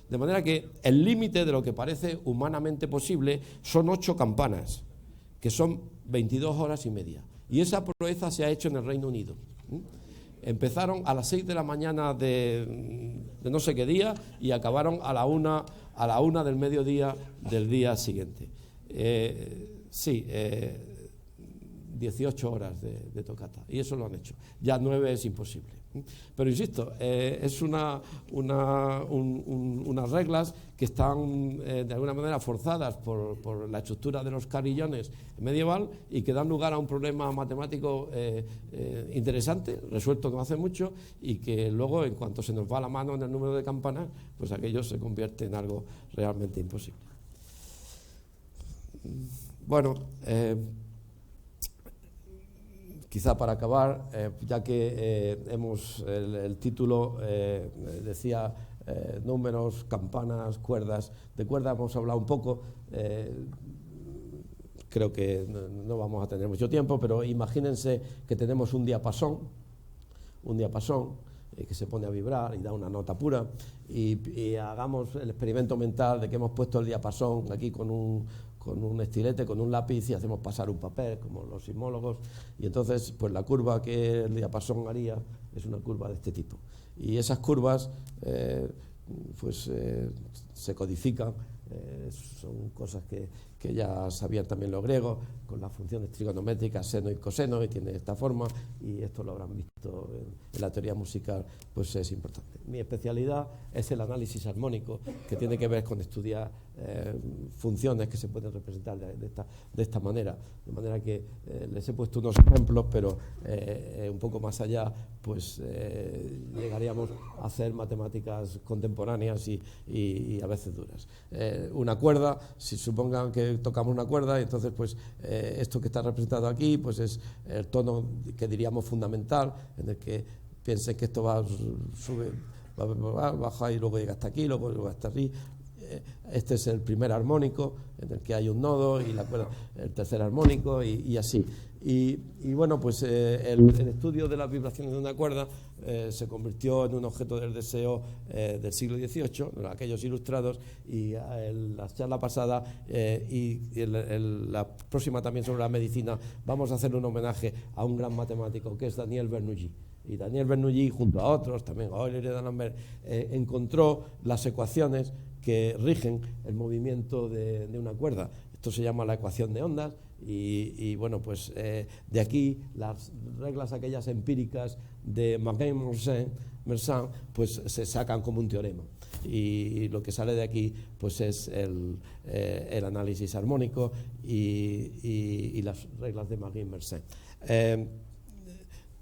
De manera que el límite de lo que parece humanamente posible son 8 campanas, que son 22 horas y media. Y esa proeza se ha hecho en el Reino Unido. Empezaron a las 6 de la mañana de no sé qué día y acabaron a la una del mediodía del día siguiente. 18 horas de tocata, y eso lo han hecho. Ya 9 es imposible. Pero insisto, es unas reglas que están de alguna manera forzadas por la estructura de los carrillones medieval, y que dan lugar a un problema matemático interesante, resuelto no hace mucho, y que luego, en cuanto se nos va la mano en el número de campanas, pues aquello se convierte en algo realmente imposible. Bueno, quizá para acabar, ya que el título decía números, campanas, cuerdas. De cuerdas hemos hablado un poco, creo que no vamos a tener mucho tiempo, pero imagínense que tenemos un diapasón que se pone a vibrar y da una nota pura, y hagamos el experimento mental de que hemos puesto el diapasón aquí con un estilete, con un lápiz, y hacemos pasar un papel, como los sismólogos, y entonces pues la curva que el diapasón haría es una curva de este tipo, y esas curvas se codifican, son cosas que que ya sabían también los griegos, con las funciones trigonométricas seno y coseno, y tiene esta forma, y esto lo habrán visto en la teoría musical, pues es importante. Mi especialidad es el análisis armónico, que tiene que ver con estudiar funciones que se pueden representar de esta manera, de manera que les he puesto unos ejemplos, pero un poco más allá, pues llegaríamos a hacer matemáticas contemporáneas y a veces duras. Una cuerda, si supongan que tocamos una cuerda, entonces pues esto que está representado aquí pues es el tono que diríamos fundamental, en el que piensen que esto va, sube, va, baja y luego llega hasta aquí, luego hasta aquí. Este es el primer armónico, en el que hay un nodo, y la cuerda, el tercer armónico, y así. Y bueno, pues el estudio de las vibraciones de una cuerda se convirtió en un objeto del deseo del siglo XVIII, aquellos ilustrados, y en la charla pasada y la próxima también sobre la medicina vamos a hacer un homenaje a un gran matemático que es Daniel Bernoulli. Y Daniel Bernoulli, junto a otros, también a Euler y D'Alembert, encontró las ecuaciones que rigen el movimiento de una cuerda. Esto se llama la ecuación de ondas, y bueno, pues de aquí las reglas aquellas empíricas de Marin-Mersenne pues se sacan como un teorema, y lo que sale de aquí pues es el análisis armónico y las reglas de Marin-Mersenne.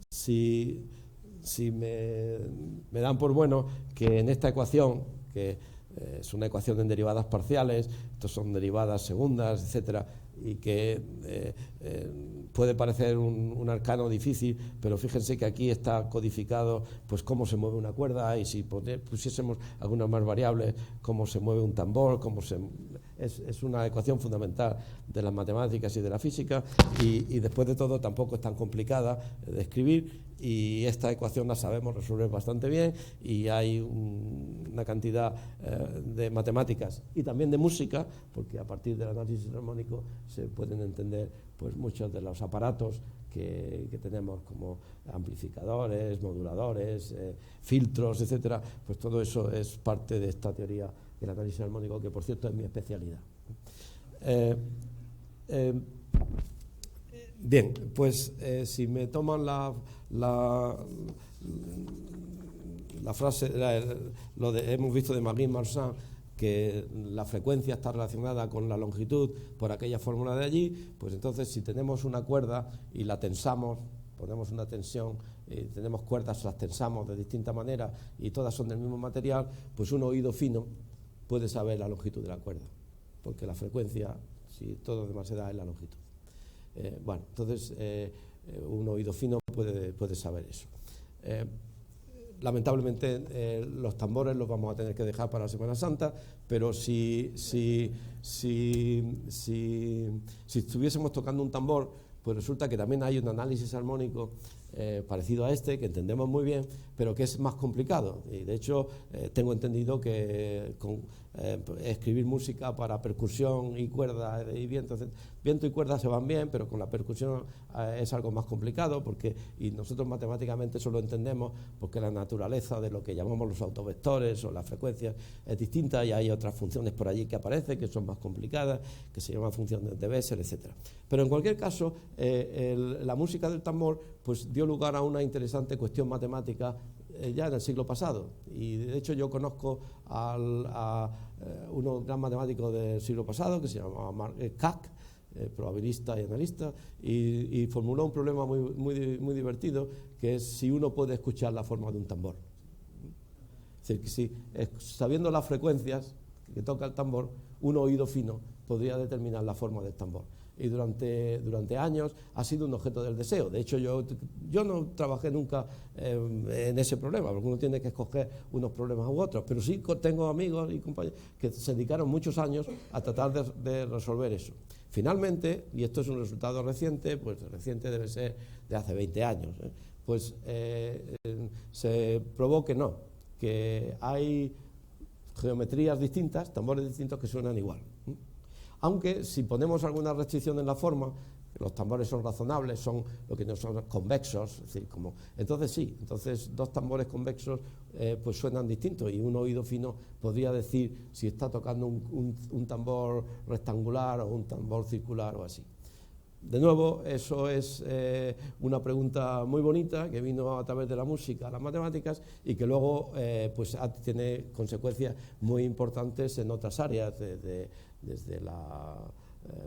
Si me dan por bueno que en esta ecuación, que es una ecuación en derivadas parciales, estos son derivadas segundas, etcétera, y que puede parecer un arcano difícil, pero fíjense que aquí está codificado pues cómo se mueve una cuerda, y si pusiésemos algunas más variables, cómo se mueve un tambor, es una ecuación fundamental de las matemáticas y de la física, y después de todo tampoco es tan complicada de escribir, y esta ecuación la sabemos resolver bastante bien, y hay una cantidad de matemáticas y también de música, porque a partir del análisis armónico se pueden entender pues muchos de los aparatos que tenemos, como amplificadores, moduladores, filtros, etcétera. Pues todo eso es parte de esta teoría del análisis armónico, que por cierto es mi especialidad. Bien, pues si me toman la frase, hemos visto de Marin-Mersenne que la frecuencia está relacionada con la longitud por aquella fórmula de allí, pues entonces si tenemos una cuerda y la tensamos, ponemos una tensión, tenemos cuerdas, las tensamos de distinta manera y todas son del mismo material, pues un oído fino puede saber la longitud de la cuerda, porque la frecuencia, si todo lo demás se da, es la longitud. Bueno, entonces un oído fino puede saber eso. Lamentablemente los tambores los vamos a tener que dejar para la Semana Santa, pero si estuviésemos tocando un tambor, pues resulta que también hay un análisis armónico parecido a este, que entendemos muy bien, pero que es más complicado. Y de hecho tengo entendido que escribir música para percusión y cuerda y viento y cuerda se van bien, pero con la percusión es algo más complicado, y nosotros matemáticamente eso lo entendemos porque la naturaleza de lo que llamamos los autovectores o las frecuencias es distinta, y hay otras funciones por allí que aparecen que son más complicadas, que se llaman funciones de Bessel, etcétera. Pero en cualquier caso, la música del tambor pues dio lugar a una interesante cuestión matemática ya en el siglo pasado, y de hecho yo conozco a un gran matemático del siglo pasado que se llamaba Kac, probabilista y analista, y formuló un problema muy divertido, que es si uno puede escuchar la forma de un tambor. Es decir, que si sabiendo las frecuencias que toca el tambor, un oído fino podría determinar la forma del tambor. Y durante años ha sido un objeto del deseo. De hecho, yo no trabajé nunca en ese problema, porque uno tiene que escoger unos problemas u otros, pero sí tengo amigos y compañeros que se dedicaron muchos años a tratar de resolver eso. Finalmente, y esto es un resultado reciente, pues reciente debe ser de hace 20 años, pues se probó que no, que hay geometrías distintas, tambores distintos que suenan igual. Aunque si ponemos alguna restricción en la forma, los tambores son razonables, son lo que no son convexos, es decir, entonces sí, entonces dos tambores convexos pues suenan distintos, y un oído fino podría decir si está tocando un tambor rectangular o un tambor circular o así. De nuevo, eso es una pregunta muy bonita que vino a través de la música, las matemáticas, y que luego pues tiene consecuencias muy importantes en otras áreas, desde la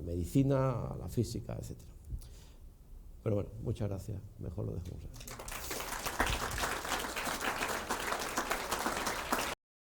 medicina a la física, etc. Pero bueno, muchas gracias. Mejor lo dejamos aquí.